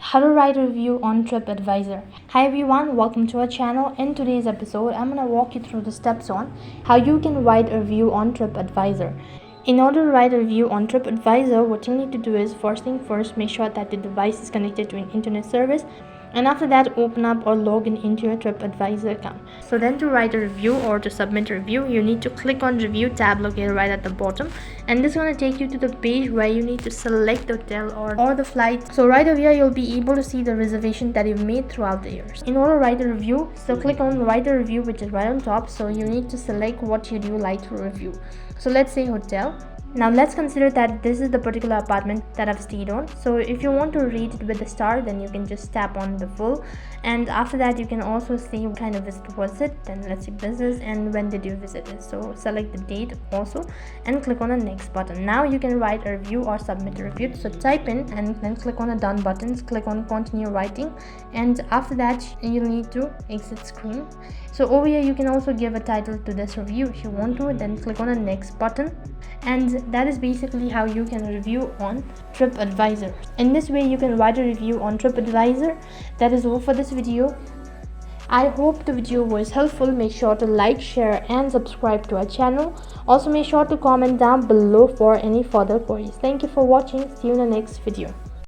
How to write a review on Tripadvisor. Hi everyone, welcome to our channel. In today's episode, I'm going to walk you through the steps on how you can write a review on Tripadvisor. In order to write a review on Tripadvisor, what you need to do is, first thing first, make sure that the device is connected to an internet service, and after that open up or log in into your Tripadvisor account. So then to write a review or to submit a review, you need to click on review tab located right at the bottom, and this is going to take you to the page where you need to select the hotel or the flight. So right over here you'll be able to see the reservation that you've made throughout the years. In order to write a review, so click on write a review, which is right on top. So you need to select what you do like to review. So let's say hotel. Now let's consider that this is the particular apartment that I've stayed on. So if you want to rate it with a star, then you can just tap on the full, and after that you can also see what kind of visit was it. Then let's see business and when did you visit it. So select the date also and click on the next button. Now you can write a review or submit a review. So type in and then click on the done buttons, click on continue writing, and after that you'll need to exit screen. So over here you can also give a title to this review if you want to, then click on the next button, and that is basically how you can review on Tripadvisor. In this way you can write a review on Tripadvisor. That is all for this video. I hope the video was helpful. Make sure to like, share and subscribe to our channel. Also make sure to comment down below for any further queries. Thank you for watching. See you in the next video.